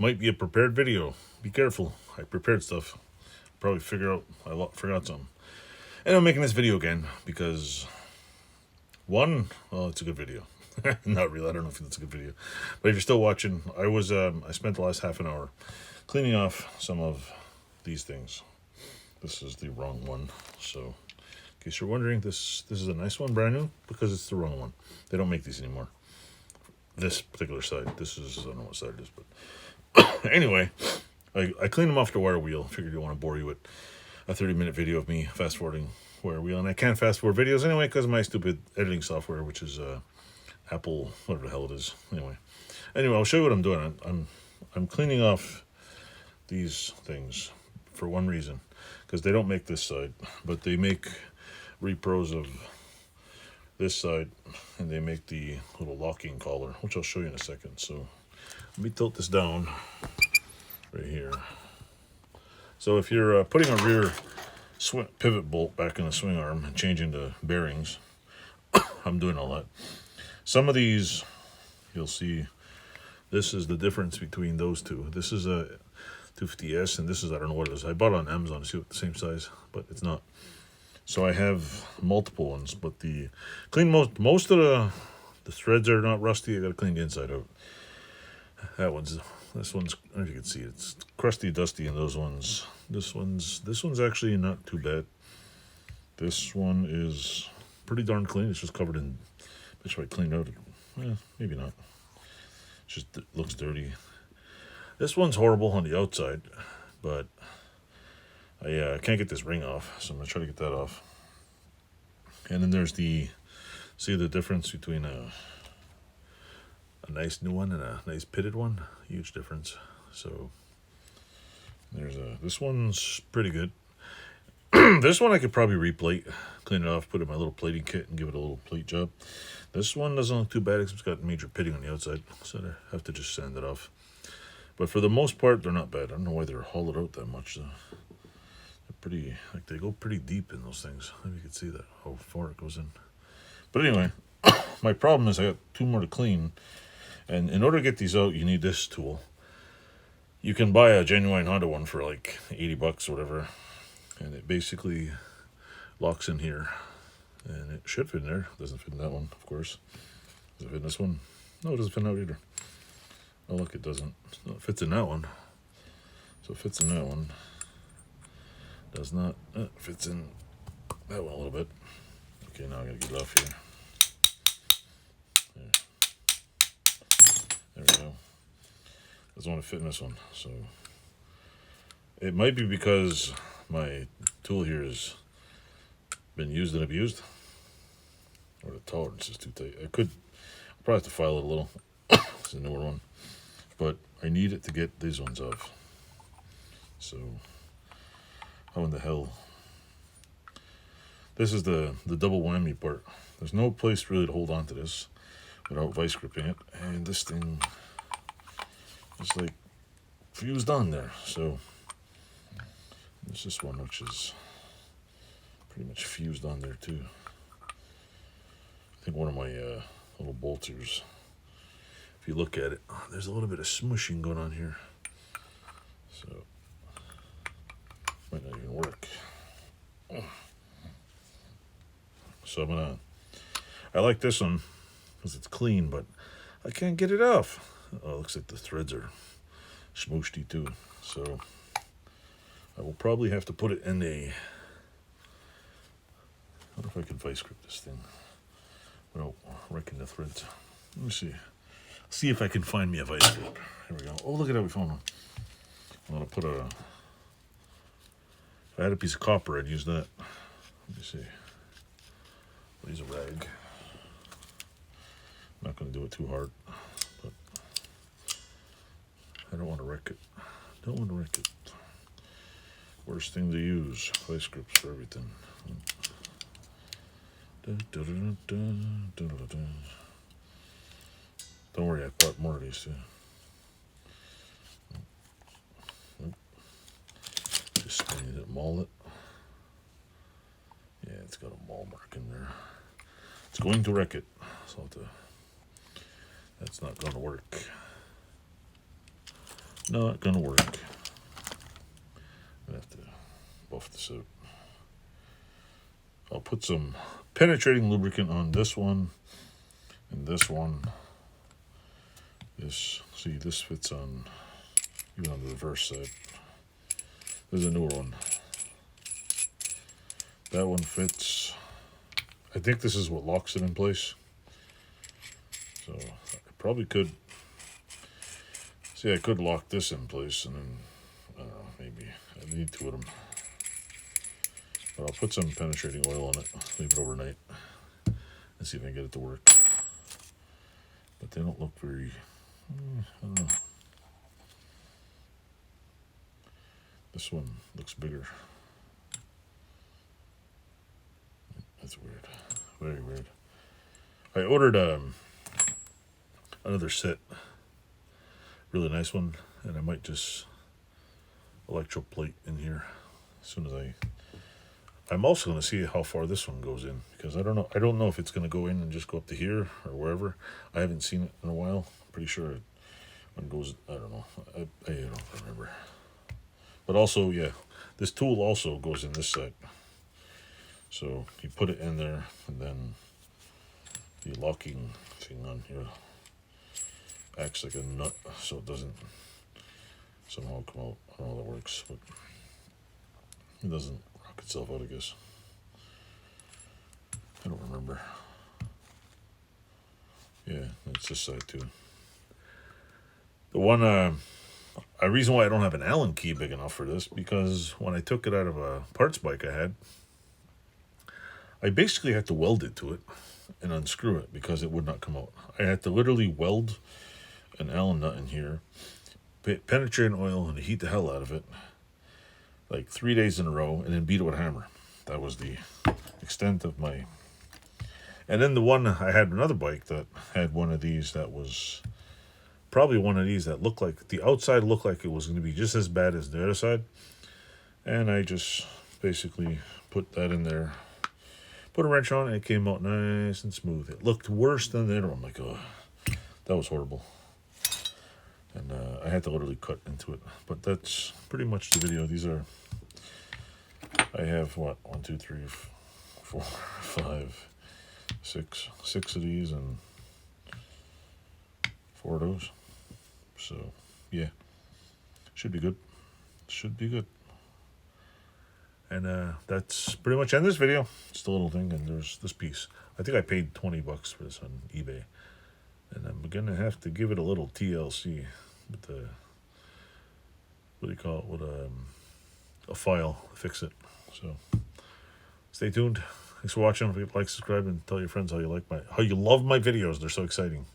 might be a prepared video. Be careful. I prepared stuff. Probably I forgot something. And I'm making this video again because one, well, it's a good video. Not really. I don't know if it's a good video, but if you're still watching, I spent the last half an hour cleaning off some of these things. This is the wrong one, so in case you're wondering, this is a nice one, brand new, because it's the wrong one. They don't make these anymore. This particular side. This is, I don't know what side it is, but anyway, I cleaned them off the wire wheel. Figured I don't want to bore you with a 30-minute video of me fast forwarding wire wheel, and I can't fast forward videos anyway because of my stupid editing software, which is Apple, whatever the hell it is. Anyway, I'll show you what I'm doing. I'm cleaning off these things for one reason, because they don't make this side, but they make repros of this side, and they make the little locking collar, which I'll show you in a second. So let me tilt this down right here. So if you're putting a rear pivot bolt back in the swing arm and changing the bearings, I'm doing all that. Some of these, you'll see, this is the difference between those two. This is a 250S, and this is, I don't know what it is. I bought it on Amazon to see what the same size, but it's not. So I have multiple ones, but most of the threads are not rusty. I got to clean the inside out. This one's, I don't know if you can see it. It's crusty, dusty, and those ones. This one's actually not too bad. This one is pretty darn clean. It's just covered in. If I cleaned out, maybe not. It looks dirty. This one's horrible on the outside, but I can't get this ring off, so I'm gonna try to get that off. And then there's see the difference between a nice new one and a nice pitted one. Huge difference. So there's this one's pretty good. This one I could probably replate, clean it off, put it in my little plating kit, and give it a little plate job. This one doesn't look too bad, except it's got major pitting on the outside, so I have to just sand it off. But for the most part, they're not bad. I don't know why they're hollowed out that much. They're pretty, like, they go pretty deep in those things. Maybe you can see that, how far it goes in. But anyway, my problem is I got two more to clean, and in order to get these out, you need this tool. You can buy a genuine Honda one for like $80 or whatever, and it basically locks in here, and it should fit in there. It doesn't fit in that one, of course. Does it fit in this one? No, it doesn't fit out either. Oh look, it doesn't. No, it fits in that one. So it fits in that one. Does not. Fits in that one a little bit. Okay, now I gotta get it off here. There we go. Doesn't want to fit in this one. So it might be because my tool here has been used and abused, or the tolerance is too tight. I'll probably have to file it a little. It's a newer one, but I need it to get these ones off. So how in the hell? This is the double whammy part. There's no place really to hold on to this without vice gripping it, and this thing is like fused on there. So there's this one which is pretty much fused on there too. I think one of my little bolters, if you look at it, there's a little bit of smushing going on here, so might not even work. So I like this one because it's clean, but I can't get it off. Oh, it looks like the threads are smooshy too, so I will probably have to put it in a, I wonder if I could vice grip this thing without wrecking the threads. Let me see if I can find me a vice grip. Here we go. Oh, look at that, we found one. I'm gonna put if I had a piece of copper, I'd use that. Let me see. I'll use a rag. I'm not gonna do it too hard, but I don't want to wreck it. Don't want to wreck it. Worst thing to use, vice grips for everything. Don't worry, I bought more of these too. Just need to maul it. Yeah, it's got a maul mark in there. It's going to wreck it. So that's not going to work. Not gonna work. I have to buff this out. I'll put some penetrating lubricant on this one and this one. This, see, this fits on even on the reverse side. There's a newer one. That one fits. I think this is what locks it in place. So I probably could. See, I could lock this in place and then, I don't know, maybe I need two of them. But I'll put some penetrating oil on it, leave it overnight, and see if I can get it to work. But they don't look very, I don't know. This one looks bigger. That's weird. Very weird. I ordered another set. Really nice one. And I might just electroplate in here as soon as I'm also going to see how far this one goes in. Because I don't know if it's going to go in and just go up to here or wherever. I haven't seen it in a while. Pretty sure when it goes, I don't know. I don't remember. But also, yeah, this tool also goes in this side. So you put it in there, and then the locking thing on here acts like a nut, so it doesn't somehow come out. I don't know how that works, but it doesn't rock itself out, I guess. I don't remember. Yeah, it's this side too. The one, a reason why I don't have an Allen key big enough for this, because when I took it out of a parts bike I had, I basically had to weld it to it and unscrew it because it would not come out. I had to literally weld an Allen nut in here, penetrate in oil and heat the hell out of it, like 3 days in a row, and then beat it with a hammer. That was the extent of my... And then the one, I had another bike that had one of these that was probably one of these that looked like, the outside looked like it was going to be just as bad as the other side. And I just basically put that in there, put a wrench on, and it came out nice and smooth. It looked worse than the other one. I'm like, oh, that was horrible. And I had to literally cut into it. But that's pretty much the video. These are, I have what, 1, 2, 3, 4, 5, 6 of these and 4 of those. So yeah, should be good. Should be good. And that's pretty much end this video. Just a little thing, and there's this piece. I think I paid $20 for this on eBay, and I'm gonna have to give it a little TLC with the, what do you call it, with a file to fix it. So stay tuned. Thanks for watching. If you like, subscribe, and tell your friends how you love my videos. They're so exciting.